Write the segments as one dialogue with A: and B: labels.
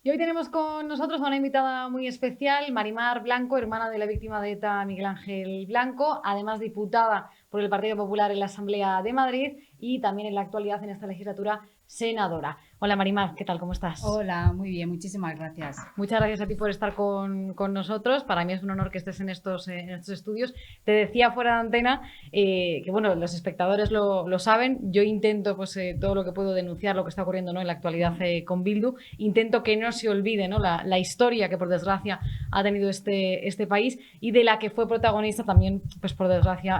A: Y hoy tenemos con nosotros a una invitada muy especial, Marimar Blanco, hermana de la víctima de ETA Miguel Ángel Blanco, además diputada por el Partido Popular en la Asamblea de Madrid y también en la actualidad en esta legislatura senadora. Hola Marimar, ¿qué tal? ¿Cómo estás?
B: Hola, muy bien, muchísimas gracias.
A: Muchas gracias a ti por estar con nosotros. Para mí es un honor que estés en estos estudios. Te decía fuera de antena que, bueno, los espectadores lo saben. Yo intento, pues, todo lo que puedo denunciar lo que está ocurriendo, ¿no?, en la actualidad con Bildu. Intento que no se olvide, ¿no?, la historia que, por desgracia, ha tenido este país y de la que fue protagonista también, pues, por desgracia,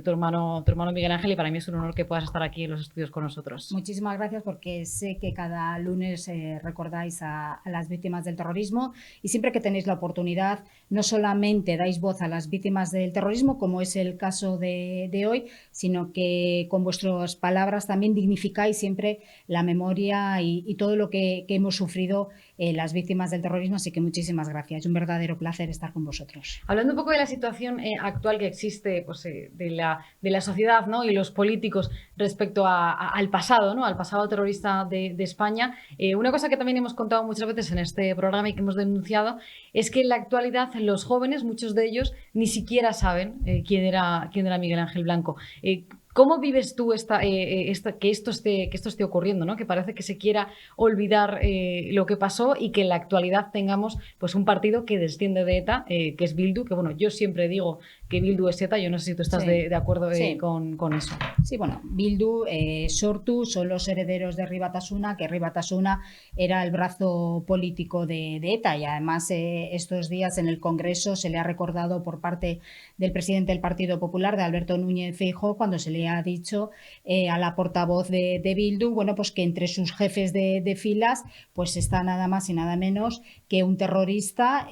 A: tu hermano Miguel Ángel. Y para mí es un honor que puedas estar aquí en los estudios con nosotros.
B: Muchísimas gracias porque sé que cada lunes recordáis a las víctimas del terrorismo y siempre que tenéis la oportunidad, no solamente dais voz a las víctimas del terrorismo, como es el caso de hoy, sino que con vuestras palabras también dignificáis siempre la memoria y todo lo que hemos sufrido las víctimas del terrorismo. Así que muchísimas gracias. Es un verdadero placer estar con vosotros.
A: Hablando un poco de la situación actual que existe, pues, de la sociedad, ¿no?, y los políticos respecto al pasado, ¿no?, al pasado terrorista de España, una cosa que también hemos contado muchas veces en este programa y que hemos denunciado es que en la actualidad los jóvenes, muchos de ellos, ni siquiera saben quién era Miguel Ángel Blanco. ¿Cómo vives tú que esto esté ocurriendo, ¿no? Que parece que se quiera olvidar lo que pasó y que en la actualidad tengamos, pues, un partido que desciende de ETA, que es Bildu, que, bueno, yo siempre digo que Bildu es ETA. Yo no sé si tú estás
B: Sí,
A: de acuerdo
B: sí.
A: con eso.
B: Sí, bueno, Bildu, Sortu son los herederos de Herri Batasuna, que Herri Batasuna era el brazo político de ETA y además estos días en el Congreso se le ha recordado por parte del presidente del Partido Popular, de Alberto Núñez Feijóo, cuando se le ha dicho a la portavoz de Bildu, bueno, pues que entre sus jefes de filas pues está nada más y nada menos que un terrorista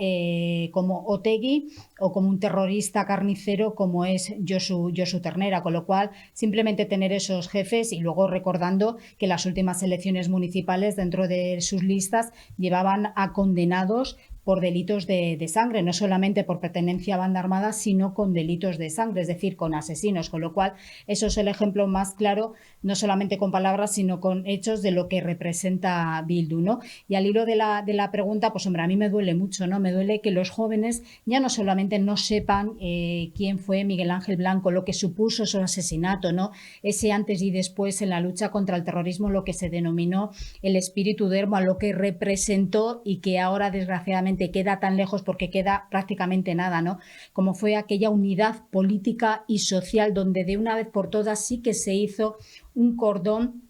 B: como Otegi o como un terrorista carnicero como es Josu Ternera, con lo cual simplemente tener esos jefes y luego recordando que las últimas elecciones municipales dentro de sus listas llevaban a condenados por delitos de sangre, no solamente por pertenencia a banda armada, sino con delitos de sangre, es decir, con asesinos, con lo cual eso es el ejemplo más claro, no solamente con palabras, sino con hechos de lo que representa Bildu, ¿no? Y al hilo de la pregunta, pues hombre, a mí me duele mucho, ¿no? Me duele que los jóvenes ya no solamente no sepan quién fue Miguel Ángel Blanco, lo que supuso su asesinato, ¿no? Ese antes y después en la lucha contra el terrorismo, lo que se denominó el espíritu de Ermo, a lo que representó y que ahora desgraciadamente queda tan lejos porque queda prácticamente nada, ¿no? Como fue aquella unidad política y social donde de una vez por todas sí que se hizo un cordón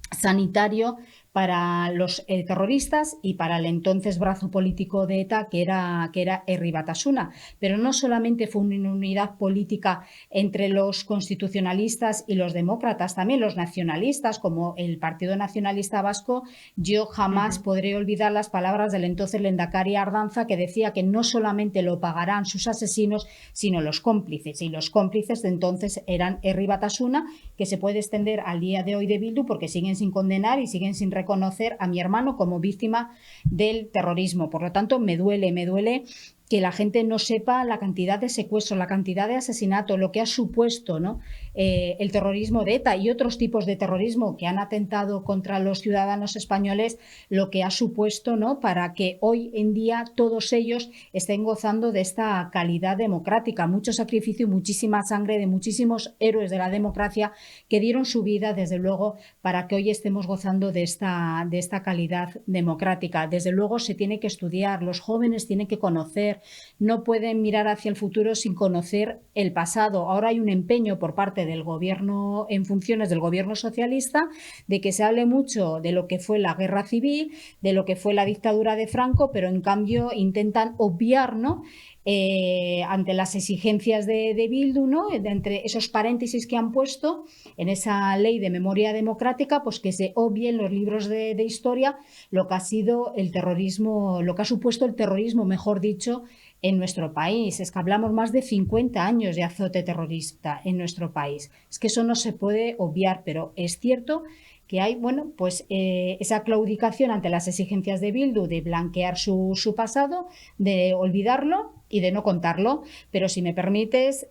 B: sanitario para los terroristas y para el entonces brazo político de ETA, que era Herri Batasuna. Pero no solamente fue una unidad política entre los constitucionalistas y los demócratas, también los nacionalistas, como el Partido Nacionalista Vasco. Yo jamás podré olvidar las palabras del entonces Lehendakari Ardanza, que decía que no solamente lo pagarán sus asesinos, sino los cómplices. Y los cómplices de entonces eran Herri Batasuna, que se puede extender al día de hoy de Bildu porque siguen sin condenar y siguen sin reconocer a mi hermano como víctima del terrorismo. Por lo tanto, me duele que la gente no sepa la cantidad de secuestros, la cantidad de asesinatos, lo que ha supuesto, ¿no? El terrorismo de ETA y otros tipos de terrorismo que han atentado contra los ciudadanos españoles, lo que ha supuesto, ¿no?, para que hoy en día todos ellos estén gozando de esta calidad democrática. Mucho sacrificio y muchísima sangre de muchísimos héroes de la democracia que dieron su vida, desde luego, para que hoy estemos gozando de esta calidad democrática. Desde luego se tiene que estudiar, los jóvenes tienen que conocer, no pueden mirar hacia el futuro sin conocer el pasado. Ahora hay un empeño por parte del gobierno en funciones, del gobierno socialista, de que se hable mucho de lo que fue la guerra civil, de lo que fue la dictadura de Franco, pero en cambio intentan obviar, ¿no?, ante las exigencias de Bildu, ¿no?, entre esos paréntesis que han puesto en esa ley de memoria democrática, pues que se obvien los libros de historia lo que ha sido el terrorismo, lo que ha supuesto el terrorismo, mejor dicho, en nuestro país. Es que hablamos más de 50 años de azote terrorista en nuestro país. Es que eso no se puede obviar, pero es cierto que hay, bueno, pues esa claudicación ante las exigencias de Bildu de blanquear su pasado, de olvidarlo y de no contarlo. Pero si me permites,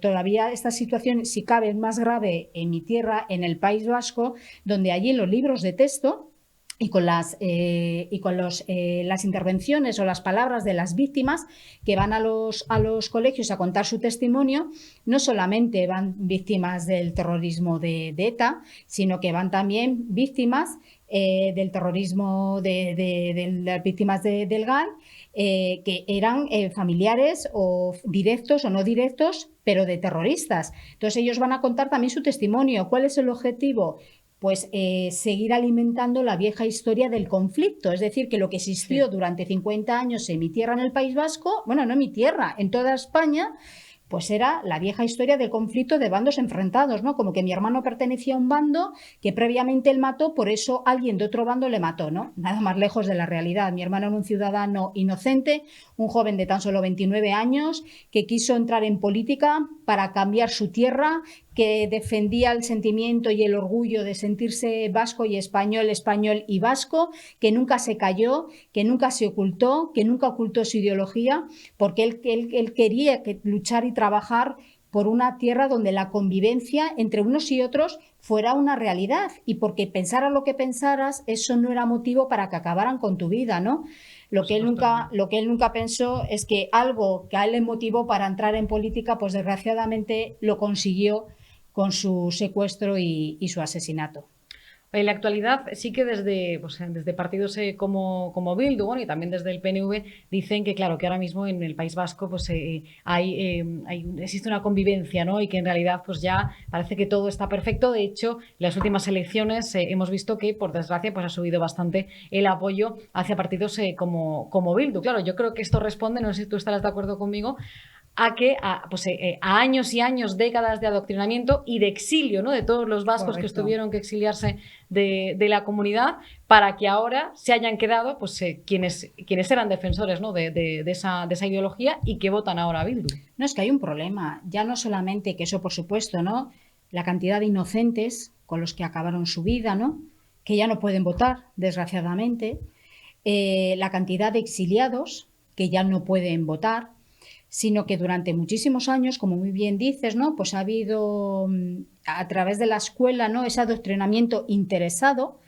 B: todavía esta situación, si cabe, es más grave en mi tierra, en el País Vasco, donde allí en los libros de texto y con las intervenciones o las palabras de las víctimas que van a los colegios a contar su testimonio. No solamente van víctimas del terrorismo de ETA, sino que van también víctimas del terrorismo de las víctimas del GAL, que eran familiares o directos o no directos, pero de terroristas. Entonces ellos van a contar también su testimonio. ¿Cuál es el objetivo? Pues seguir alimentando la vieja historia del conflicto. Es decir, que lo que existió durante 50 años en mi tierra, en el País Vasco, bueno, no en mi tierra, en toda España, pues era la vieja historia del conflicto de bandos enfrentados, ¿no? Como que mi hermano pertenecía a un bando que previamente él mató, por eso alguien de otro bando le mató, ¿no? Nada más lejos de la realidad. Mi hermano era un ciudadano inocente, un joven de tan solo 29 años, que quiso entrar en política para cambiar su tierra, que defendía el sentimiento y el orgullo de sentirse vasco y español, español y vasco, que nunca se cayó, que nunca se ocultó, que nunca ocultó su ideología, porque él quería luchar y trabajar por una tierra donde la convivencia entre unos y otros fuera una realidad, y porque pensara lo que pensaras, eso no era motivo para que acabaran con tu vida, ¿no? Lo que él nunca pensó es que algo que a él le motivó para entrar en política, pues desgraciadamente lo consiguió con su secuestro y su asesinato.
A: En la actualidad sí que desde, pues, desde partidos como Bildu, bueno, y también desde el PNV dicen que, claro, que ahora mismo en el País Vasco pues, existe una convivencia, ¿no? Y que en realidad pues ya parece que todo está perfecto. De hecho, en las últimas elecciones hemos visto que, por desgracia, pues ha subido bastante el apoyo hacia partidos como Bildu. Claro, yo creo que esto responde, no sé si tú estarás de acuerdo conmigo, a años y años, décadas de adoctrinamiento y de exilio, ¿no? De todos los vascos que tuvieron que exiliarse de la comunidad, para que ahora se hayan quedado pues, quienes eran defensores, ¿no? de esa ideología, y que votan ahora a Bildu.
B: No, es que hay un problema, ya no solamente que eso, por supuesto, ¿no? La cantidad de inocentes con los que acabaron su vida, ¿no? Que ya no pueden votar, desgraciadamente, la cantidad de exiliados que ya no pueden votar, sino que durante muchísimos años, como muy bien dices, ¿no? Pues ha habido a través de la escuela, ¿no? Ese adoctrinamiento interesado,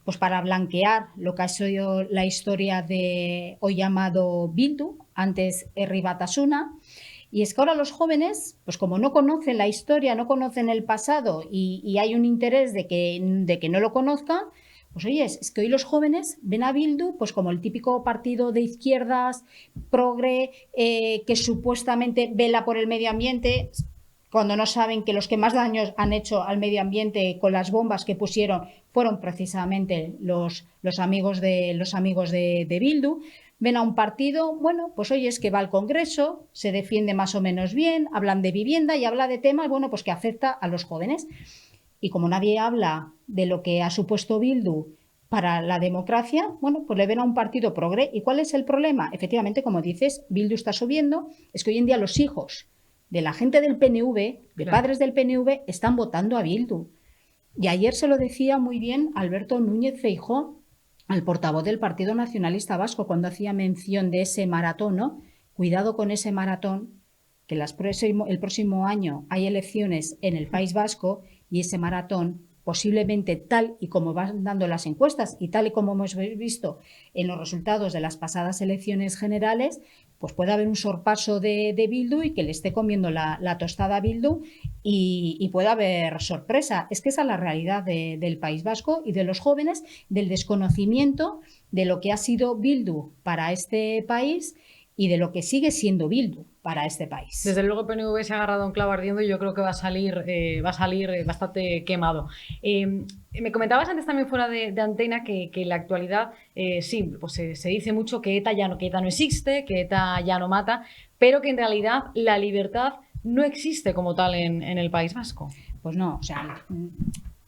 B: pues para blanquear lo que ha sido la historia de hoy llamado Bildu, antes Herri Batasuna. Y es que ahora los jóvenes, pues como no conocen la historia, no conocen el pasado, y hay un interés de que no lo conozcan, pues oye, es que hoy los jóvenes ven a Bildu pues como el típico partido de izquierdas, progre, que supuestamente vela por el medio ambiente, cuando no saben que los que más daños han hecho al medio ambiente con las bombas que pusieron fueron precisamente los amigos de Bildu. Ven a un partido, bueno, pues oye, es que va al Congreso, se defiende más o menos bien, hablan de vivienda y habla de temas, bueno, pues que afecta a los jóvenes. Y como nadie habla de lo que ha supuesto Bildu para la democracia, bueno, pues le ven a un partido progre. ¿Y cuál es el problema? Efectivamente, como dices, Bildu está subiendo, es que hoy en día los hijos de la gente del PNV, de padres del PNV, están votando a Bildu. Y ayer se lo decía muy bien Alberto Núñez Feijóo, al portavoz del Partido Nacionalista Vasco, cuando hacía mención de ese maratón, ¿no? Cuidado con ese maratón, que el próximo año hay elecciones en el País Vasco, y ese maratón, posiblemente tal y como van dando las encuestas y tal y como hemos visto en los resultados de las pasadas elecciones generales, pues puede haber un sorpaso de Bildu y que le esté comiendo la tostada a Bildu, y puede haber sorpresa. Es que esa es la realidad del País Vasco y de los jóvenes, del desconocimiento de lo que ha sido Bildu para este país y de lo que sigue siendo Bildu para este país.
A: Desde luego el PNV se ha agarrado un clavo ardiendo, y yo creo que va a salir bastante quemado. Me comentabas antes también fuera de antena que en la actualidad sí, pues se dice mucho que ETA no existe, que ETA ya no mata, pero que en realidad la libertad no existe como tal en el País Vasco.
B: Pues no, o sea,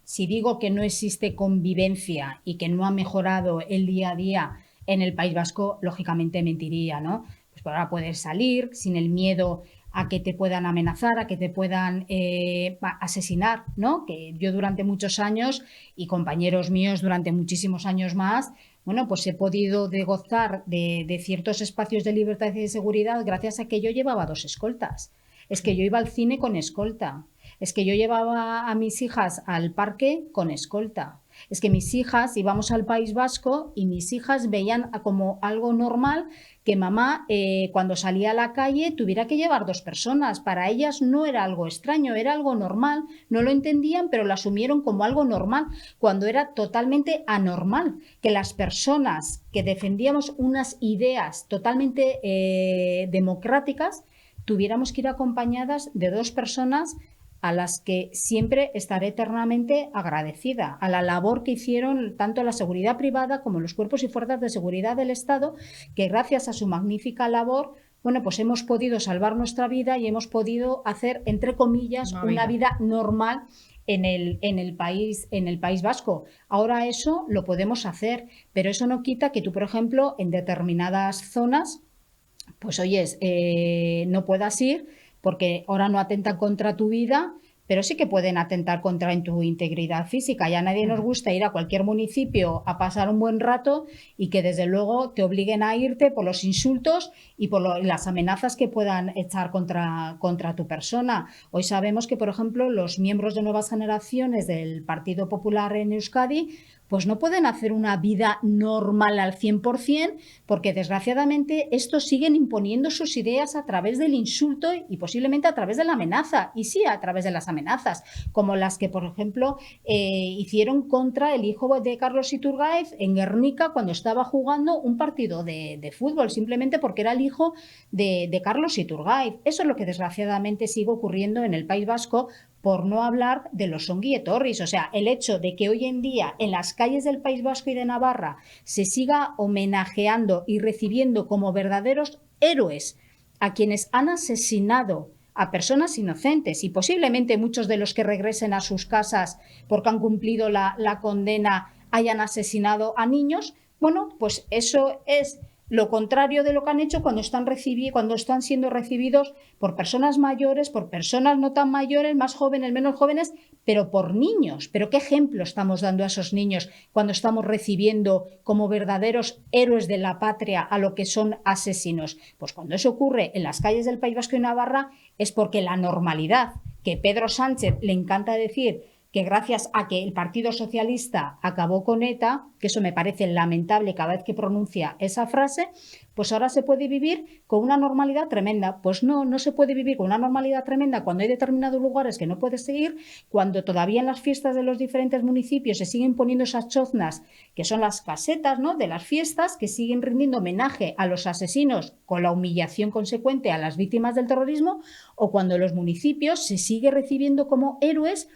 B: si digo que no existe convivencia y que no ha mejorado el día a día en el País Vasco, lógicamente mentiría, ¿no? Pues ahora poder salir sin el miedo a que te puedan amenazar, a que te puedan asesinar, ¿no? Que yo durante muchos años, y compañeros míos durante muchísimos años más, bueno, pues he podido gozar de ciertos espacios de libertad y de seguridad gracias a que yo llevaba 2 escoltas. Es que yo iba al cine con escolta. Es que yo llevaba a mis hijas al parque con escolta. Es que mis hijas íbamos al País Vasco y mis hijas veían como algo normal que mamá cuando salía a la calle tuviera que llevar 2 personas. Para ellas no era algo extraño, era algo normal. No lo entendían, pero lo asumieron como algo normal, cuando era totalmente anormal que las personas que defendíamos unas ideas totalmente democráticas tuviéramos que ir acompañadas de 2 personas a las que siempre estaré eternamente agradecida, a la labor que hicieron tanto la seguridad privada como los cuerpos y fuerzas de seguridad del Estado, que gracias a su magnífica labor, bueno, pues hemos podido salvar nuestra vida y hemos podido hacer, entre comillas, una vida normal en el País Vasco. Ahora eso lo podemos hacer, pero eso no quita que tú, por ejemplo, en determinadas zonas, pues oyes, no puedas ir porque ahora no atentan contra tu vida, pero sí que pueden atentar contra tu integridad física. Y a nadie nos gusta ir a cualquier municipio a pasar un buen rato y que desde luego te obliguen a irte por los insultos y por las amenazas que puedan echar contra tu persona. Hoy sabemos que, por ejemplo, los miembros de nuevas generaciones del Partido Popular en Euskadi pues no pueden hacer una vida normal al 100%, porque desgraciadamente estos siguen imponiendo sus ideas a través del insulto y posiblemente a través de la amenaza, y sí a través de las amenazas, como las que, por ejemplo, hicieron contra el hijo de Carlos Iturgaiz en Guernica cuando estaba jugando un partido de fútbol, simplemente porque era el hijo de Carlos Iturgaiz. Eso es lo que desgraciadamente sigue ocurriendo en el País Vasco, por no hablar de los ongi etorris. O sea, el hecho de que hoy en día en las calles del País Vasco y de Navarra se siga homenajeando y recibiendo como verdaderos héroes a quienes han asesinado a personas inocentes, y posiblemente muchos de los que regresen a sus casas porque han cumplido la condena hayan asesinado a niños, bueno, pues eso es lo contrario de lo que han hecho cuando están siendo recibidos por personas mayores, por personas no tan mayores, más jóvenes, menos jóvenes, pero por niños. Pero ¿qué ejemplo estamos dando a esos niños cuando estamos recibiendo como verdaderos héroes de la patria a lo que son asesinos? Pues cuando eso ocurre en las calles del País Vasco y Navarra es porque la normalidad, que Pedro Sánchez le encanta decir que gracias a que el Partido Socialista acabó con ETA, que eso me parece lamentable cada vez que pronuncia esa frase, pues ahora se puede vivir con una normalidad tremenda. Pues no se puede vivir con una normalidad tremenda cuando hay determinados lugares que no puedes seguir, cuando todavía en las fiestas de los diferentes municipios se siguen poniendo esas choznas, que son las casetas, ¿no?, de las fiestas, que siguen rindiendo homenaje a los asesinos con la humillación consecuente a las víctimas del terrorismo, o cuando en los municipios se sigue recibiendo como héroes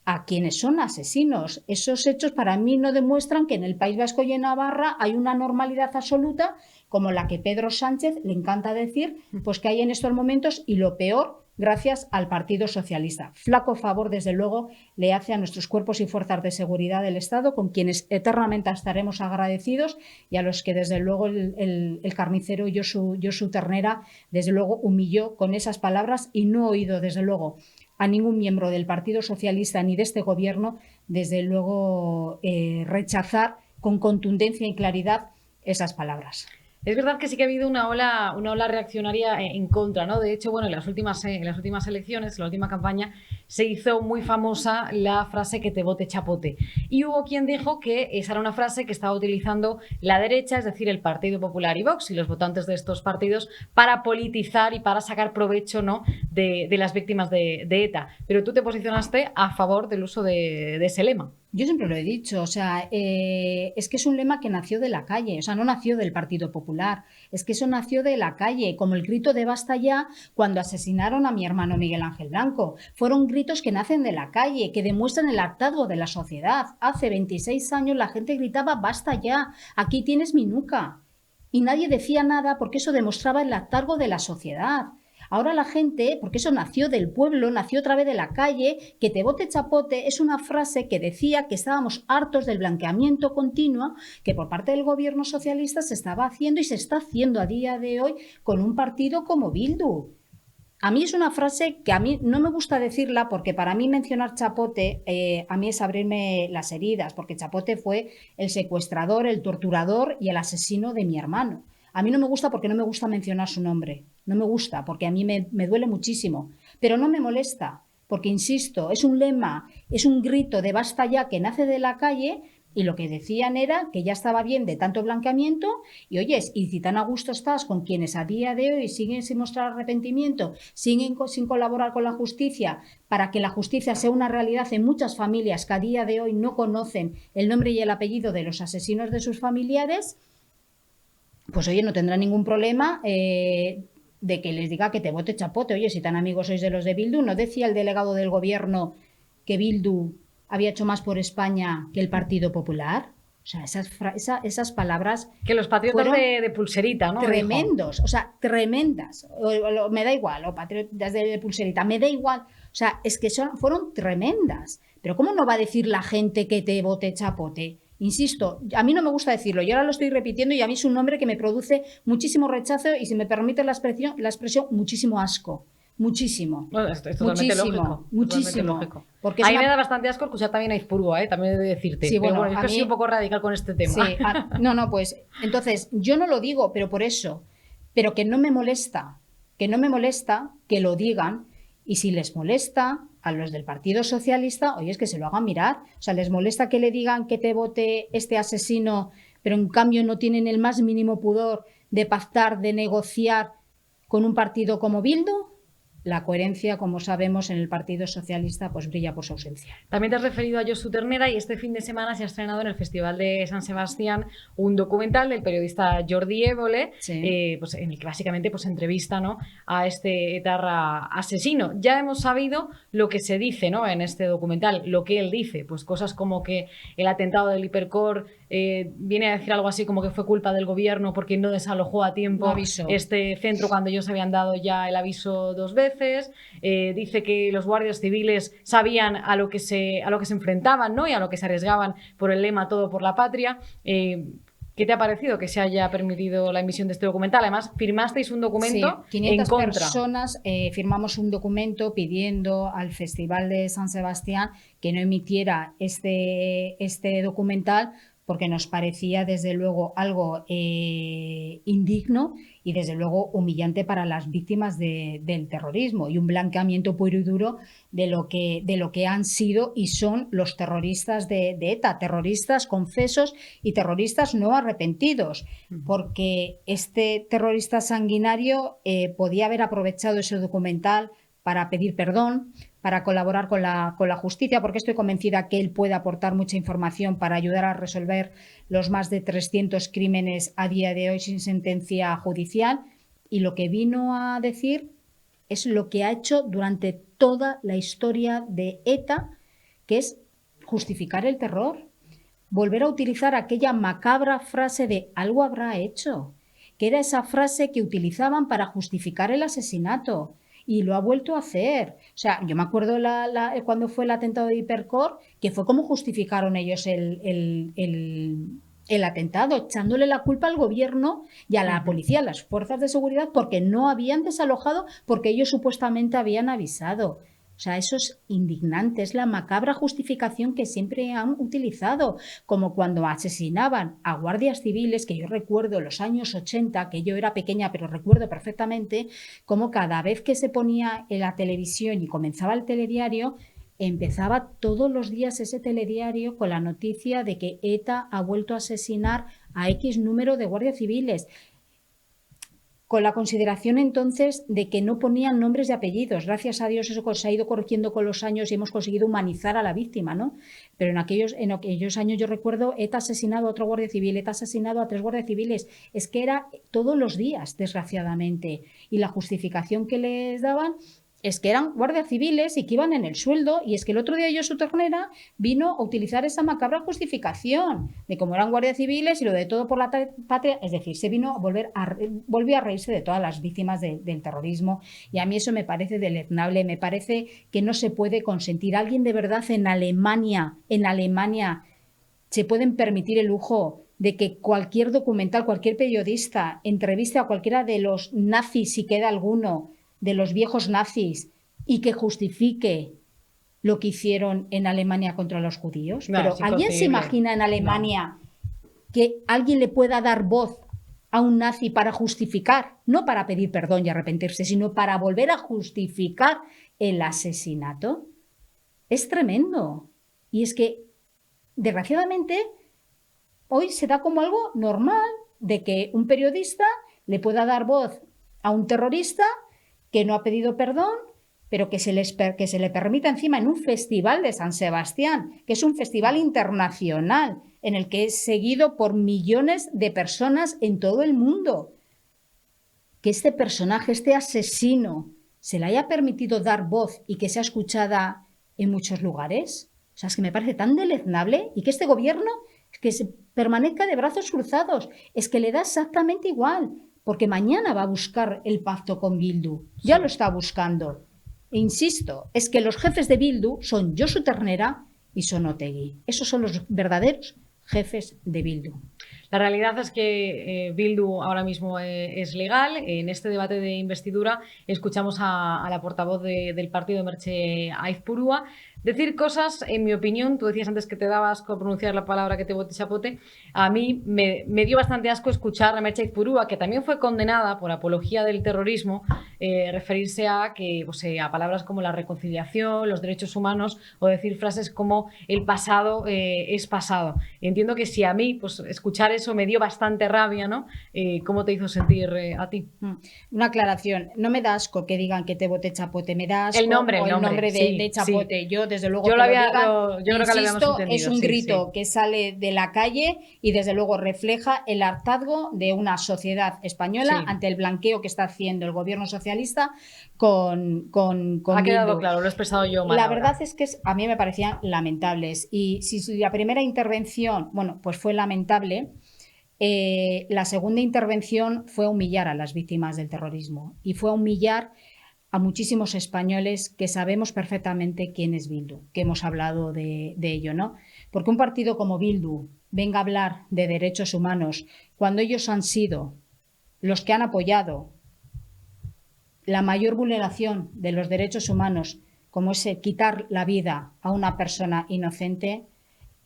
B: a quienes son asesinos. Esos hechos para mí no demuestran que en el País Vasco y en Navarra hay una normalidad absoluta como la que Pedro Sánchez le encanta decir, pues que hay en estos momentos, y lo peor, gracias al Partido Socialista. Flaco favor, desde luego, le hace a nuestros cuerpos y fuerzas de seguridad del Estado, con quienes eternamente estaremos agradecidos, y a los que desde luego el carnicero Josu Ternera desde luego humilló con esas palabras, y no he oído desde luego a ningún miembro del Partido Socialista ni de este gobierno, desde luego, rechazar con contundencia y claridad esas palabras.
A: Es verdad que sí que ha habido una ola reaccionaria en contra, ¿no? De hecho, bueno, en las últimas elecciones, en la última campaña, se hizo muy famosa la frase "que te vote chapote". Y hubo quien dijo que esa era una frase que estaba utilizando la derecha, es decir, el Partido Popular y Vox y los votantes de estos partidos, para politizar y para sacar provecho, ¿no?, de las víctimas de ETA. Pero tú te posicionaste a favor del uso de ese lema.
B: Yo siempre lo he dicho, o sea, es que es un lema que nació de la calle, o sea, no nació del Partido Popular, es que eso nació de la calle, como el grito de "basta ya" cuando asesinaron a mi hermano Miguel Ángel Blanco. Fueron gritos que nacen de la calle, que demuestran el hartazgo de la sociedad. Hace 26 años la gente gritaba "basta ya, aquí tienes mi nuca", y nadie decía nada porque eso demostraba el hartazgo de la sociedad. Ahora la gente, porque eso nació del pueblo, nació otra vez de la calle, "que te vote chapote" es una frase que decía que estábamos hartos del blanqueamiento continuo que por parte del gobierno socialista se estaba haciendo y se está haciendo a día de hoy con un partido como Bildu. A mí es una frase que a mí no me gusta decirla, porque para mí mencionar chapote a mí es abrirme las heridas, porque chapote fue el secuestrador, el torturador y el asesino de mi hermano. A mí no me gusta porque no me gusta mencionar su nombre. No me gusta porque a mí me duele muchísimo. Pero no me molesta porque, insisto, es un lema, es un grito de basta ya que nace de la calle, y lo que decían era que ya estaba bien de tanto blanqueamiento y, oyes, y si tan a gusto estás con quienes a día de hoy siguen sin mostrar arrepentimiento, siguen sin colaborar con la justicia para que la justicia sea una realidad en muchas familias que a día de hoy no conocen el nombre y el apellido de los asesinos de sus familiares, pues oye, no tendrá ningún problema de que les diga que te vote chapote. Oye, si tan amigos sois de los de Bildu, ¿no decía el delegado del gobierno que Bildu había hecho más por España que el Partido Popular? O sea, esas palabras...
A: Que los patriotas de pulserita, ¿no?
B: Tremendos, o sea, tremendas. Me da igual, o patriotas de pulserita, me da igual. O sea, es que fueron tremendas. Pero ¿cómo no va a decir la gente que te vote chapote? Insisto, a mí no me gusta decirlo, yo ahora lo estoy repitiendo y a mí es un nombre que me produce muchísimo rechazo y, si me permite la expresión, muchísimo asco. Muchísimo.
A: Bueno, es totalmente lógico.
B: Muchísimo.
A: Lógico. Porque me da bastante asco escuchar también a Izpurúa, también he de decirte.
B: Sí, bueno,
A: es que soy un poco radical con este tema.
B: Sí, pues entonces yo no lo digo, pero por eso. Pero que no me molesta que lo digan, y si les molesta a los del Partido Socialista, oye, es que se lo hagan mirar. O sea, les molesta que le digan que te vote este asesino, pero en cambio no tienen el más mínimo pudor de pactar, de negociar con un partido como Bildu. La coherencia, como sabemos, en el Partido Socialista pues brilla por su ausencia.
A: También te has referido a Josu Ternera, y este fin de semana se ha estrenado en el Festival de San Sebastián un documental del periodista Jordi Évole, sí. Pues en el que básicamente pues entrevista, ¿no?, a este etarra asesino. Ya hemos sabido lo que se dice, ¿no?, en este documental, lo que él dice, pues cosas como que el atentado del Hipercor viene a decir algo así como que fue culpa del gobierno porque no desalojó a tiempo este centro cuando ellos habían dado ya el aviso 2 veces. Dice que los guardias civiles sabían a lo que se enfrentaban, ¿no?, y a lo que se arriesgaban por el lema todo por la patria. ¿Qué te ha parecido que se haya permitido la emisión de este documental? Además, firmasteis un documento,
B: sí, 500
A: en contra.
B: Personas firmamos un documento pidiendo al Festival de San Sebastián que no emitiera este documental, porque nos parecía desde luego algo indigno y desde luego humillante para las víctimas del terrorismo, y un blanqueamiento puro y duro de lo que han sido y son los terroristas de ETA, terroristas confesos y terroristas no arrepentidos, porque este terrorista sanguinario podía haber aprovechado ese documental para pedir perdón, para colaborar con la justicia, porque estoy convencida que él puede aportar mucha información para ayudar a resolver los más de 300 crímenes a día de hoy sin sentencia judicial. Y lo que vino a decir es lo que ha hecho durante toda la historia de ETA, que es justificar el terror, volver a utilizar aquella macabra frase de algo habrá hecho, que era esa frase que utilizaban para justificar el asesinato. Y lo ha vuelto a hacer. O sea, yo me acuerdo cuando fue el atentado de Hipercor, que fue como justificaron ellos el atentado, echándole la culpa al gobierno y a la policía, a las fuerzas de seguridad, porque no habían desalojado, porque ellos supuestamente habían avisado. O sea, eso es indignante, es la macabra justificación que siempre han utilizado, como cuando asesinaban a guardias civiles, que yo recuerdo los años 80, que yo era pequeña, pero recuerdo perfectamente cómo cada vez que se ponía en la televisión y comenzaba el telediario, empezaba todos los días ese telediario con la noticia de que ETA ha vuelto a asesinar a X número de guardias civiles, con la consideración entonces de que no ponían nombres y apellidos. Gracias a Dios eso se ha ido corrigiendo con los años y hemos conseguido humanizar a la víctima, ¿no? Pero en aquellos años yo recuerdo ETA ha asesinado a otro guardia civil, ETA ha asesinado a 3 guardias civiles. Es que era todos los días, desgraciadamente. Y la justificación que les daban es que eran guardias civiles y que iban en el sueldo, y es que el otro día Josu Ternera vino a utilizar esa macabra justificación de cómo eran guardias civiles y lo de todo por la patria, es decir, se vino a volvió a reírse de todas las víctimas del terrorismo, y a mí eso me parece deleznable, me parece que no se puede consentir. Alguien de verdad en Alemania se pueden permitir el lujo de que cualquier documental, cualquier periodista entreviste a cualquiera de los nazis, si queda alguno, de los viejos nazis, y que justifique lo que hicieron en Alemania contra los judíos. No, pero ¿alguien se imagina en Alemania que alguien le pueda dar voz a un nazi para justificar, no para pedir perdón y arrepentirse, sino para volver a justificar el asesinato. Es tremendo. Y es que, desgraciadamente, hoy se da como algo normal de que un periodista le pueda dar voz a un terrorista que no ha pedido perdón, pero que se le permita encima en un festival de San Sebastián, que es un festival internacional en el que es seguido por millones de personas en todo el mundo. Que este personaje, este asesino, se le haya permitido dar voz y que sea escuchada en muchos lugares. O sea, es que me parece tan deleznable, y que este gobierno que se permanezca de brazos cruzados. Es que le da exactamente igual, porque mañana va a buscar el pacto con Bildu. Ya lo está buscando. E insisto, es que los jefes de Bildu son Josu Ternera y son Otegi. Esos son los verdaderos jefes de Bildu.
A: La realidad es que Bildu ahora mismo es legal. En este debate de investidura escuchamos a la portavoz del partido, Merche Aizpurua, decir cosas, en mi opinión, tú decías antes que te daba asco pronunciar la palabra que te bote chapote, a mí me dio bastante asco escuchar a Merche Aizpurua, que también fue condenada por apología del terrorismo, referirse a que, pues, a palabras como la reconciliación, los derechos humanos, o decir frases como el pasado es pasado. Entiendo que si a mí, pues, escuchar eso me dio bastante rabia, ¿no? ¿Cómo te hizo sentir a ti?
B: Una aclaración, no me da asco que digan que te bote chapote, me da asco
A: el nombre
B: sí,
A: de
B: chapote. Sí. Yo, desde luego,
A: yo
B: creo
A: que lo habíamos entendido.
B: Es un grito que sale de la calle y desde luego refleja el hartazgo de una sociedad española ante el blanqueo que está haciendo el gobierno socialista con
A: Ha quedado
B: Bildu.
A: claro, lo he expresado yo mal.
B: La verdad es que a mí me parecían lamentables, y si la primera intervención, bueno, pues fue lamentable, la segunda intervención fue humillar a las víctimas del terrorismo y fue humillar a muchísimos españoles que sabemos perfectamente quién es Bildu, que hemos hablado de ello, ¿no? Porque un partido como Bildu venga a hablar de derechos humanos cuando ellos han sido los que han apoyado la mayor vulneración de los derechos humanos, como es quitar la vida a una persona inocente,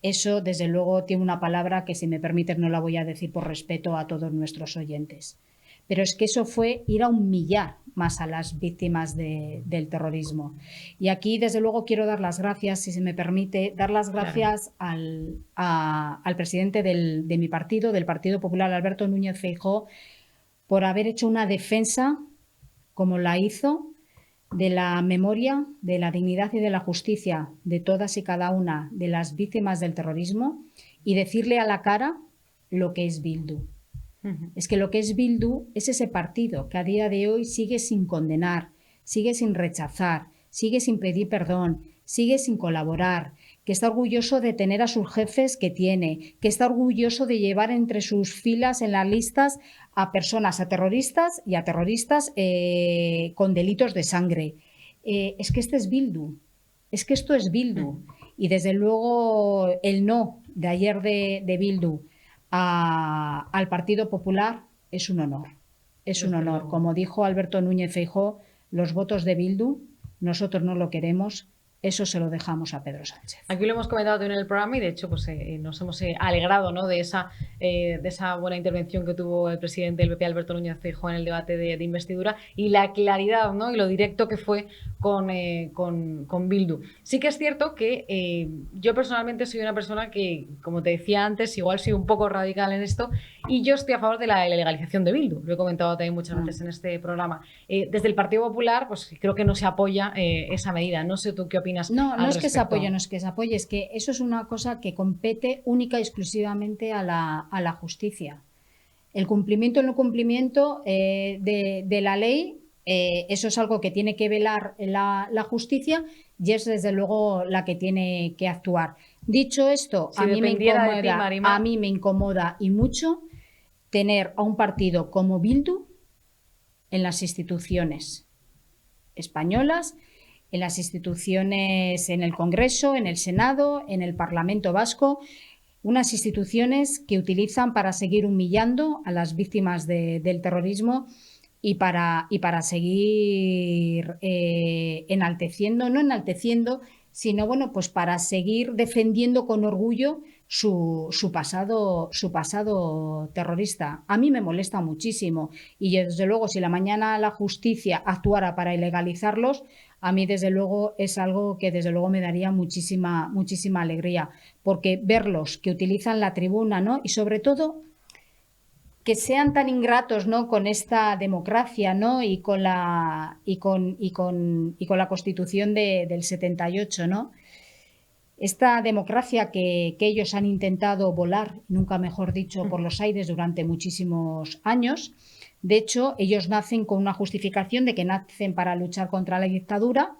B: eso desde luego tiene una palabra que, si me permites, no la voy a decir por respeto a todos nuestros oyentes. Pero es que eso fue ir a humillar más a las víctimas del terrorismo. Y aquí, desde luego, quiero dar las gracias, si se me permite, dar las gracias al presidente de mi partido, del Partido Popular, Alberto Núñez Feijóo, por haber hecho una defensa como la hizo de la memoria, de la dignidad y de la justicia de todas y cada una de las víctimas del terrorismo, y decirle a la cara lo que es Bildu. Es que lo que es Bildu es ese partido que a día de hoy sigue sin condenar, sigue sin rechazar, sigue sin pedir perdón, sigue sin colaborar, que está orgulloso de tener a sus jefes que tiene, que está orgulloso de llevar entre sus filas en las listas a personas, a terroristas y a terroristas con delitos de sangre. Es que este es Bildu, es que esto es Bildu. Y desde luego el no de ayer de Bildu al Partido Popular es un honor. Es un honor. Como dijo Alberto Núñez Feijóo, los votos de Bildu nosotros no lo queremos. Eso se lo dejamos a Pedro Sánchez.
A: Aquí lo hemos comentado en el programa y, de hecho, pues nos hemos alegrado, ¿no?, de esa buena intervención que tuvo el presidente del PP, Alberto Núñez Feijóo, en el debate de investidura, y la claridad, ¿no?, y lo directo que fue con Bildu. Sí que es cierto que yo personalmente soy una persona que, como te decía antes, igual soy un poco radical en esto, y yo estoy a favor de la legalización de Bildu. Lo he comentado también muchas veces en este programa. Desde el Partido Popular, pues creo que no se apoya esa medida. No sé tú qué opinas.
B: No es que se apoye, no es que se apoye, es que eso es una cosa que compete única y exclusivamente a la justicia. El cumplimiento o no cumplimiento de la ley, eso es algo que tiene que velar la justicia, y es desde luego la que tiene que actuar. Dicho esto,
A: si a
B: mí me incomoda y mucho tener a un partido como Bildu en las instituciones españolas, en las instituciones, en el Congreso, en el Senado, en el Parlamento Vasco, unas instituciones que utilizan para seguir humillando a las víctimas del terrorismo y para seguir enalteciendo, no enalteciendo, sino bueno, pues para seguir defendiendo con orgullo su pasado terrorista. A mí me molesta muchísimo, y desde luego si la mañana la justicia actuara para ilegalizarlos, a mí desde luego es algo que desde luego me daría muchísima alegría, porque verlos que utilizan la tribuna, ¿no? Y sobre todo que sean tan ingratos, ¿no?, con esta democracia, ¿no?, y con la Constitución del 78, ¿no? Esta democracia que ellos han intentado volar, nunca mejor dicho, por los aires durante muchísimos años. De hecho, ellos nacen con una justificación de que nacen para luchar contra la dictadura,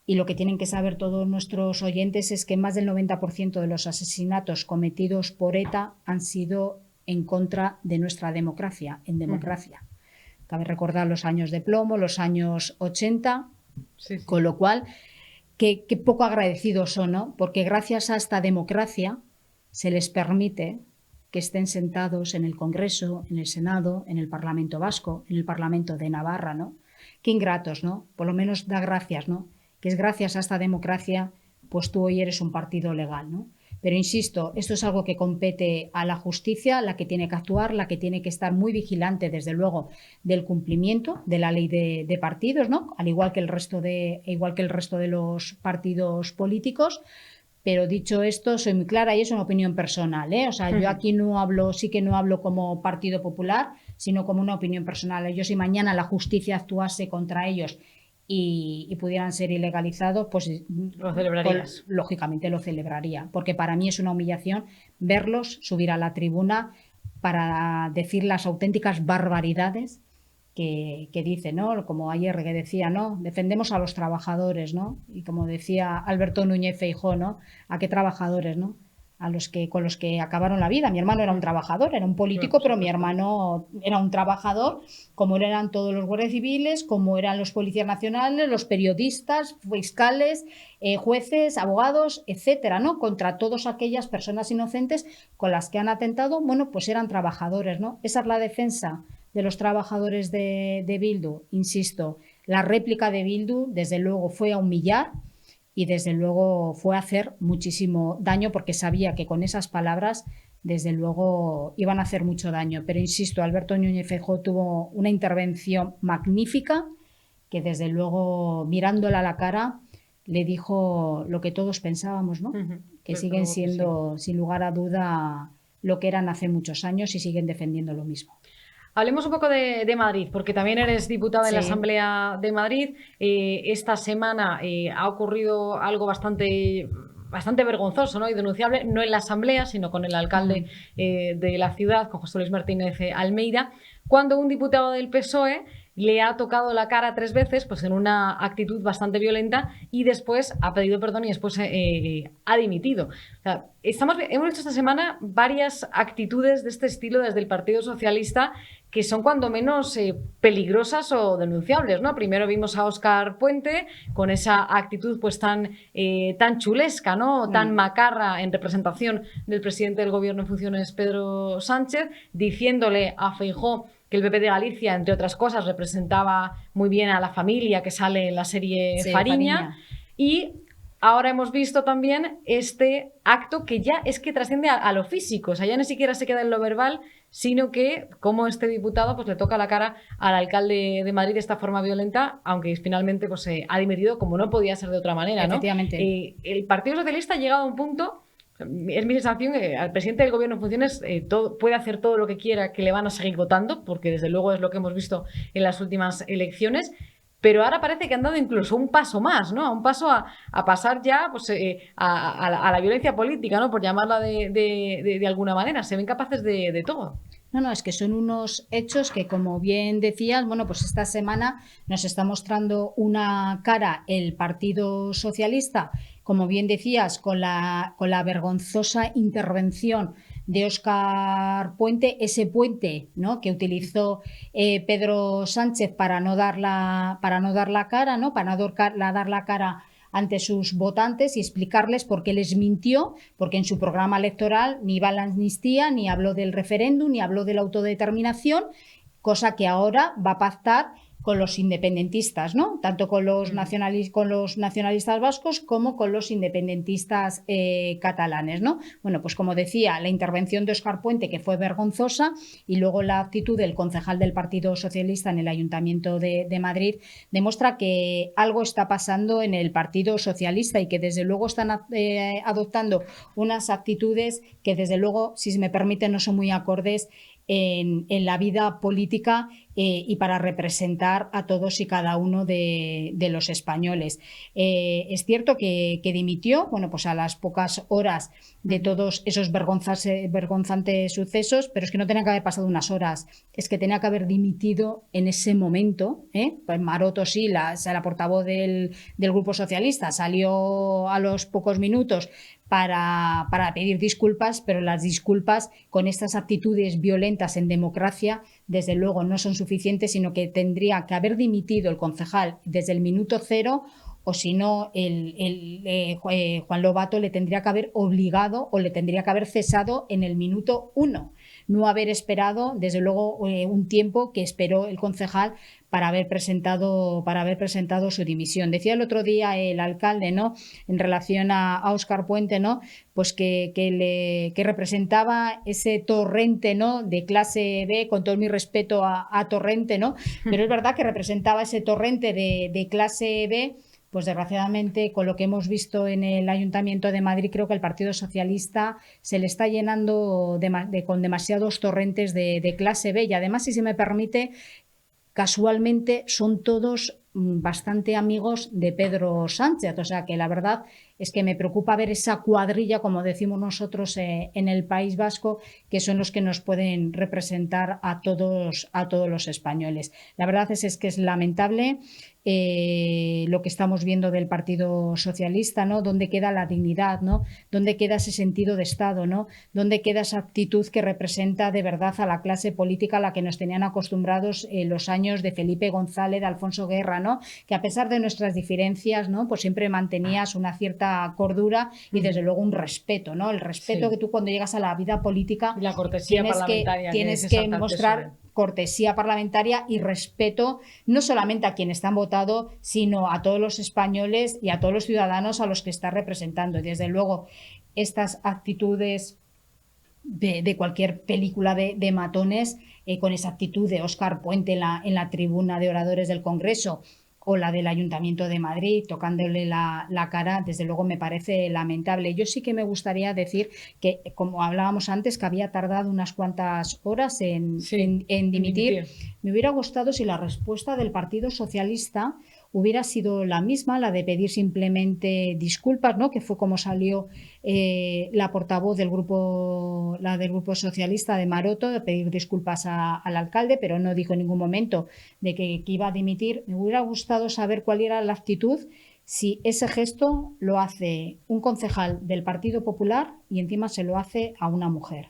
B: y lo que tienen que saber todos nuestros oyentes es que más del 90% de los asesinatos cometidos por ETA han sido en contra de nuestra democracia, en democracia. Cabe recordar los años de plomo, los años 80, sí. Con lo cual, qué poco agradecidos son, ¿no? Porque gracias a esta democracia se les permite que estén sentados en el Congreso, en el Senado, en el Parlamento Vasco, en el Parlamento de Navarra, ¿no? Qué ingratos, ¿no? Por lo menos da gracias, ¿no? Que es gracias a esta democracia, pues tú hoy eres un partido legal, ¿no? Pero insisto, esto es algo que compete a la justicia, la que tiene que actuar, la que tiene que estar muy vigilante, desde luego, del cumplimiento de la ley de partidos, ¿no? Al igual que el resto de los partidos políticos. Pero dicho esto, soy muy clara y es una opinión personal, ¿eh? O sea, yo aquí no hablo como Partido Popular, sino como una opinión personal. Yo, si mañana la justicia actuase contra ellos y pudieran ser ilegalizados, pues
A: lo celebrarías.
B: Pues, lógicamente lo celebraría, porque para mí es una humillación verlos subir a la tribuna para decir las auténticas barbaridades que dicen, ¿no? Como ayer que decía, ¿no? Defendemos a los trabajadores, ¿no? Y como decía Alberto Núñez Feijóo, ¿no? ¿A qué trabajadores, no? Con los que acabaron la vida. Mi hermano era un trabajador, era un político, pero mi hermano era un trabajador, como eran todos los guardias civiles, como eran los policías nacionales, los periodistas, fiscales, jueces, abogados, etcétera, ¿no? Contra todas aquellas personas inocentes con las que han atentado, bueno, pues eran trabajadores, ¿no? Esa es la defensa de los trabajadores de Bildu. Insisto, la réplica de Bildu, desde luego, fue a humillar y desde luego fue a hacer muchísimo daño, porque sabía que con esas palabras desde luego iban a hacer mucho daño. Pero insisto, Alberto Núñez Feijóo tuvo una intervención magnífica que desde luego, mirándola a la cara, le dijo lo que todos pensábamos, ¿no? Que siguen siendo, sin lugar a duda, lo que eran hace muchos años y siguen defendiendo lo mismo.
A: Hablemos un poco de Madrid, porque también eres diputada en la Asamblea de Madrid. Esta semana ha ocurrido algo bastante vergonzoso, ¿no? Y denunciable, no en la Asamblea, sino con el alcalde de la ciudad, con José Luis Martínez Almeida, cuando un diputado del PSOE le ha tocado la cara 3 veces, pues en una actitud bastante violenta, y después ha pedido perdón y después ha dimitido. O sea, hemos visto esta semana varias actitudes de este estilo desde el Partido Socialista que son cuando menos peligrosas o denunciables, ¿no? Primero vimos a Óscar Puente con esa actitud pues tan chulesca, ¿no? Tan macarra, en representación del presidente del Gobierno en funciones, Pedro Sánchez, diciéndole a Feijóo que el PP de Galicia, entre otras cosas, representaba muy bien a la familia que sale en la serie Fariña. Y ahora hemos visto también este acto que ya es que trasciende a lo físico, o sea, ya ni siquiera se queda en lo verbal, sino que, como este diputado, pues le toca la cara al alcalde de Madrid de esta forma violenta, aunque finalmente pues, ha dimitido, como no podía ser de otra manera, ¿no?
B: Efectivamente.
A: El Partido Socialista ha llegado a un punto, es mi sensación, que al presidente del Gobierno en funciones puede hacer todo lo que quiera, que le van a seguir votando, porque desde luego es lo que hemos visto en las últimas elecciones. Pero ahora parece que han dado incluso un paso más, ¿no? Un paso a pasar ya pues, a la violencia política, ¿no? Por llamarla de alguna manera. Se ven capaces de todo.
B: No, es que son unos hechos que, como bien decías, bueno, pues esta semana nos está mostrando una cara el Partido Socialista, como bien decías, con la vergonzosa intervención de Óscar Puente, ese puente, ¿no?, que utilizó Pedro Sánchez para no dar la cara, ¿no?, para no dar la cara ante sus votantes y explicarles por qué les mintió, porque en su programa electoral ni iba a la amnistía, ni habló del referéndum, ni habló de la autodeterminación, cosa que ahora va a pactar con los independentistas, ¿no? Tanto con los nacionalistas vascos como con los independentistas catalanes, ¿no? Bueno, pues como decía, la intervención de Óscar Puente, que fue vergonzosa, y luego la actitud del concejal del Partido Socialista en el Ayuntamiento de Madrid demuestra que algo está pasando en el Partido Socialista y que desde luego están adoptando unas actitudes que desde luego, si se me permite, no son muy acordes en la vida política y para representar a todos y cada uno de los españoles. Es cierto que dimitió, bueno, pues a las pocas horas de todos esos vergonzantes sucesos, pero es que no tenía que haber pasado unas horas, es que tenía que haber dimitido en ese momento. Pues Maroto sí, la portavoz del Grupo Socialista, salió a los pocos minutos para pedir disculpas, pero las disculpas con estas actitudes violentas en democracia desde luego no son suficientes, sino que tendría que haber dimitido el concejal desde el minuto cero, o si no, Juan Lobato le tendría que haber obligado o le tendría que haber cesado en el minuto 1, no haber esperado, desde luego, un tiempo que esperó el concejal para haber presentado su dimisión. Decía el otro día el alcalde, ¿no?, en relación a Óscar Puente, ¿no?, pues que representaba ese Torrente, ¿no?, de clase B, con todo mi respeto a Torrente, ¿no?, pero es verdad que representaba ese Torrente de clase B. Pues desgraciadamente, con lo que hemos visto en el Ayuntamiento de Madrid, creo que el Partido Socialista se le está llenando con demasiados torrentes de clase B, y además, si se me permite, casualmente son todos bastante amigos de Pedro Sánchez. O sea que la verdad es que me preocupa ver esa cuadrilla, como decimos nosotros en el País Vasco, que son los que nos pueden representar a todos los españoles. La verdad es que es lamentable lo que estamos viendo del Partido Socialista, ¿no? ¿Dónde queda la dignidad, ¿no? ¿Dónde queda ese sentido de Estado, ¿no? ¿Dónde queda esa actitud que representa de verdad a la clase política a la que nos tenían acostumbrados los años de Felipe González, de Alfonso Guerra, ¿no?, que a pesar de nuestras diferencias, ¿no?, pues siempre mantenías una cierta cordura y desde luego un respeto, ¿no? El respeto que tú, cuando llegas a la vida política,
A: la cortesía parlamentaria
B: tienes que mostrar cortesía parlamentaria y respeto, no solamente a quienes te han votado, sino a todos los españoles y a todos los ciudadanos a los que estás representando. Y desde luego estas actitudes de cualquier película de matones, con esa actitud de Óscar Puente en la tribuna de oradores del Congreso, o la del Ayuntamiento de Madrid, tocándole la cara, desde luego me parece lamentable. Yo sí que me gustaría decir que, como hablábamos antes, que había tardado unas cuantas horas en dimitir. Me hubiera gustado si la respuesta del Partido Socialista hubiera sido la misma, la de pedir simplemente disculpas, ¿no?, que fue como salió la portavoz del grupo socialista, de Maroto, de pedir disculpas al alcalde, pero no dijo en ningún momento de que iba a dimitir. Me hubiera gustado saber cuál era la actitud, si ese gesto lo hace un concejal del Partido Popular y encima se lo hace a una mujer.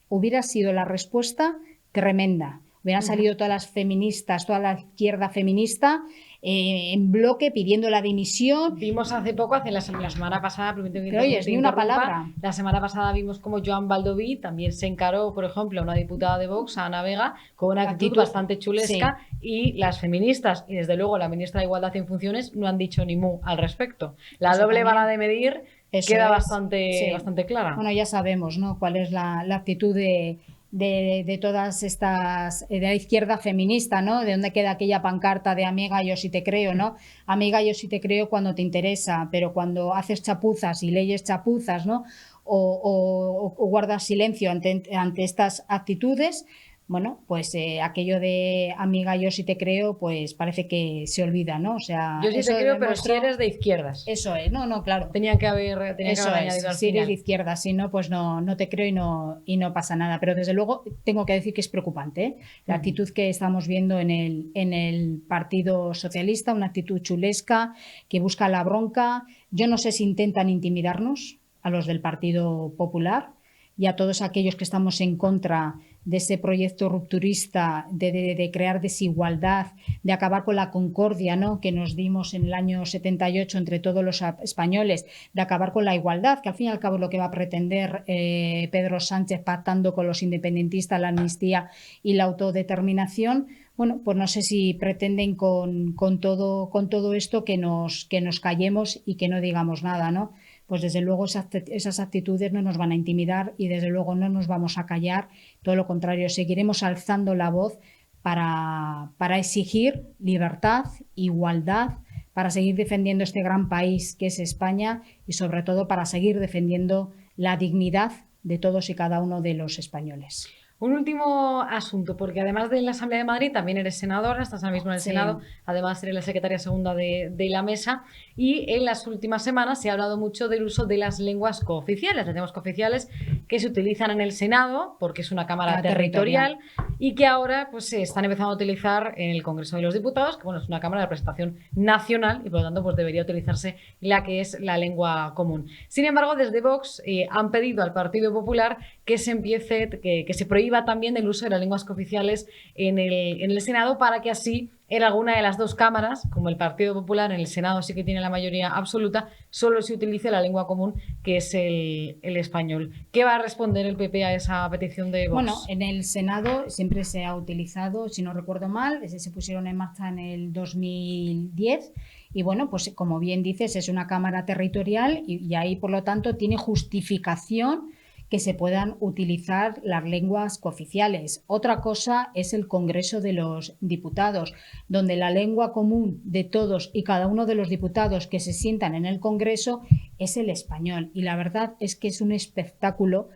B: Hubiera sido la respuesta tremenda. Hubieran salido todas las feministas, toda la izquierda feminista en bloque pidiendo la dimisión.
A: Vimos hace poco, la semana pasada,
B: pero oye, ni una palabra.
A: La semana pasada vimos como Joan Baldoví también se encaró, por ejemplo, a una diputada de Vox, a Ana Vega, con una actitud bastante chulesca, y las feministas, y desde luego la ministra de Igualdad en funciones, no han dicho ni mu al respecto. La doble vara de medir queda bastante clara.
B: Bueno, ya sabemos, ¿no?, cuál es la actitud de todas estas, de la izquierda feminista, ¿no? De dónde queda aquella pancarta de amiga, yo sí te creo, ¿no? Amiga, yo sí te creo cuando te interesa, pero cuando haces chapuzas y leyes chapuzas, ¿no?, o guardas silencio ante estas actitudes, bueno, pues aquello de amiga, yo sí te creo, pues parece que se olvida, ¿no? O sea,
A: yo sí te creo, pero si eres de izquierdas.
B: Eso es, no, claro.
A: Tenían que haber añadido al
B: si eres
A: final.
B: de izquierdas, si no, pues no te creo y no pasa nada. Pero desde luego tengo que decir que es preocupante, ¿eh? La actitud que estamos viendo en el Partido Socialista, una actitud chulesca que busca la bronca. Yo no sé si intentan intimidarnos a los del Partido Popular. y a todos aquellos que estamos en contra de ese proyecto rupturista de crear desigualdad, de acabar con la concordia, ¿no?, que nos dimos en el año 78 entre todos los españoles, de acabar con la igualdad, que al fin y al cabo es lo que va a pretender Pedro Sánchez pactando con los independentistas la amnistía y la autodeterminación. Bueno, pues no sé si pretenden con todo esto que nos callemos y que no digamos nada, ¿no? Pues desde luego esas actitudes no nos van a intimidar y desde luego no nos vamos a callar, todo lo contrario, seguiremos alzando la voz para exigir libertad, igualdad, para seguir defendiendo este gran país que es España y sobre todo para seguir defendiendo la dignidad de todos y cada uno de los españoles.
A: Un último asunto, porque además de la Asamblea de Madrid también eres senadora, estás ahora mismo en el Senado, además eres la secretaria segunda de la mesa, y en las últimas semanas se ha hablado mucho del uso de las lenguas cooficiales, las lenguas cooficiales que se utilizan en el Senado, porque es una cámara territorial, y que ahora pues se están empezando a utilizar en el Congreso de los Diputados, que bueno, es una cámara de representación nacional y por lo tanto pues debería utilizarse la que es la lengua común. Sin embargo, desde Vox han pedido al Partido Popular que se empiece, que se prohíba también el uso de las lenguas cooficiales en el Senado, para que así en alguna de las dos cámaras, como el Partido Popular en el Senado sí que tiene la mayoría absoluta, solo se utilice la lengua común, que es el español. ¿Qué va a responder el PP a esa petición de Vox?
B: Bueno, en el Senado siempre se ha utilizado, si no recuerdo mal, se pusieron en marcha en el 2010 y bueno, pues como bien dices, es una cámara territorial y ahí por lo tanto tiene justificación que se puedan utilizar las lenguas cooficiales. Otra cosa es el Congreso de los Diputados, donde la lengua común de todos y cada uno de los diputados que se sientan en el Congreso es el español. Y la verdad es que es un espectáculo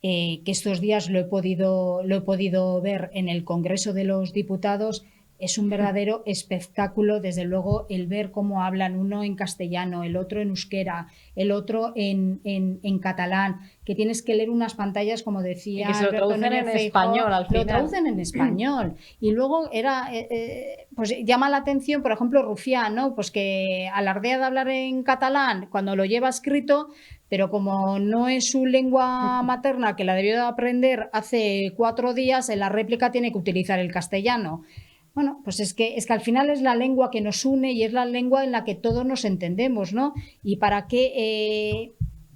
B: que estos días lo he podido ver en el Congreso de los Diputados. Es un verdadero espectáculo, desde luego, el ver cómo hablan uno en castellano, el otro en euskera, el otro en catalán, que tienes que leer unas pantallas, como decía,
A: y que se lo traducen en español al final.
B: Lo traducen en español. Y luego pues llama la atención, por ejemplo, Rufián, ¿no? Pues que alardea de hablar en catalán cuando lo lleva escrito, pero como no es su lengua materna, que la debió de aprender hace 4 días, en la réplica tiene que utilizar el castellano. Bueno, pues es que al final es la lengua que nos une y es la lengua en la que todos nos entendemos, ¿no? Y para qué,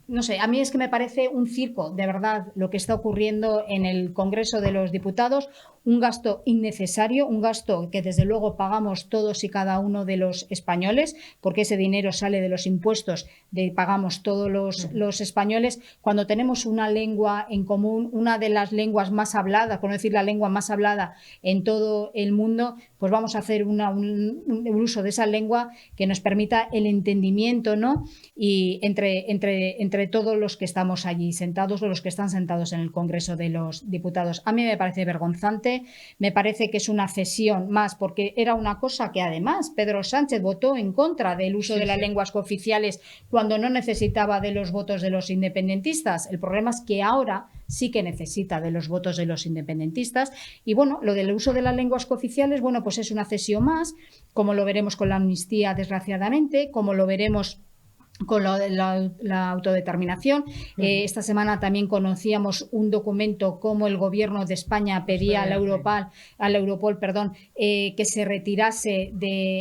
B: no sé, a mí es que me parece un circo, de verdad, lo que está ocurriendo en el Congreso de los Diputados, un gasto innecesario, un gasto que desde luego pagamos todos y cada uno de los españoles, porque ese dinero sale de los impuestos pagamos todos los españoles, cuando tenemos una lengua en común, una de las lenguas más habladas, por no decir la lengua más hablada en todo el mundo, pues vamos a hacer un uso de esa lengua que nos permita el entendimiento, ¿no? Y entre todos los que estamos allí sentados o los que están sentados en el Congreso de los Diputados. A mí me parece vergonzante. Me parece que es una cesión más, porque era una cosa que además Pedro Sánchez votó en contra del uso de las lenguas cooficiales cuando no necesitaba de los votos de los independentistas. El problema es que ahora sí que necesita de los votos de los independentistas y bueno, lo del uso de las lenguas cooficiales, bueno, pues es una cesión más, como lo veremos con la amnistía desgraciadamente, como lo veremos con la autodeterminación. Esta semana también conocíamos un documento como el Gobierno de España pedía al Europol, que se retirase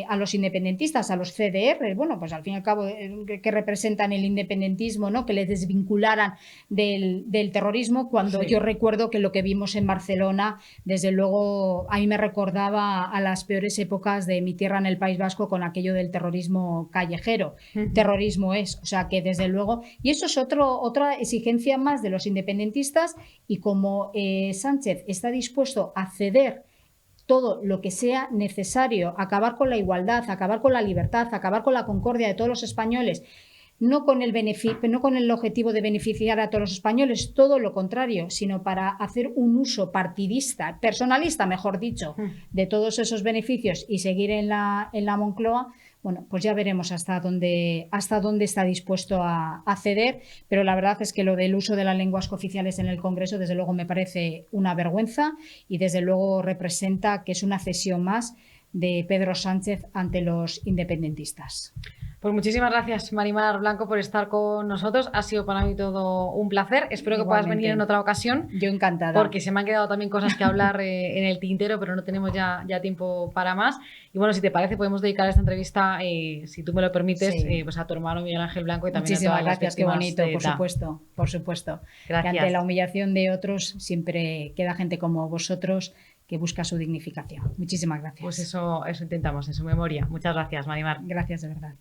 B: a los independentistas, a los CDR, bueno, pues al fin y al cabo que representan el independentismo, ¿no? Que les desvincularan del terrorismo, cuando yo recuerdo que lo que vimos en Barcelona, desde luego, a mí me recordaba a las peores épocas de mi tierra en el País Vasco con aquello del terrorismo callejero. Terrorismo es, o sea que desde luego, y eso es otra exigencia más de los independentistas, y como Sánchez está dispuesto a ceder todo lo que sea necesario, acabar con la igualdad, acabar con la libertad, acabar con la concordia de todos los españoles, no con el objetivo de beneficiar a todos los españoles, todo lo contrario, sino para hacer un uso partidista, personalista, mejor dicho, de todos esos beneficios y seguir en la Moncloa. Bueno, pues ya veremos hasta dónde está dispuesto a ceder, pero la verdad es que lo del uso de las lenguas cooficiales en el Congreso, desde luego, me parece una vergüenza y desde luego representa que es una cesión más de Pedro Sánchez ante los independentistas.
A: Pues muchísimas gracias, Marimar Blanco, por estar con nosotros. Ha sido para mí todo un placer. Espero que puedas venir en otra ocasión.
B: Yo encantada.
A: Porque se me han quedado también cosas que hablar en el tintero, pero no tenemos ya tiempo para más. Y bueno, si te parece, podemos dedicar esta entrevista, si tú me lo permites,
B: sí.
A: Pues a tu hermano Miguel Ángel Blanco y también
B: Muchísimas
A: a todas
B: gracias,
A: las víctimas.
B: Qué bonito, por supuesto.
A: Gracias.
B: Que ante la humillación de otros siempre queda gente como vosotros que busca su dignificación. Muchísimas gracias.
A: Pues eso intentamos, en su memoria. Muchas gracias, Marimar.
B: Gracias, de verdad.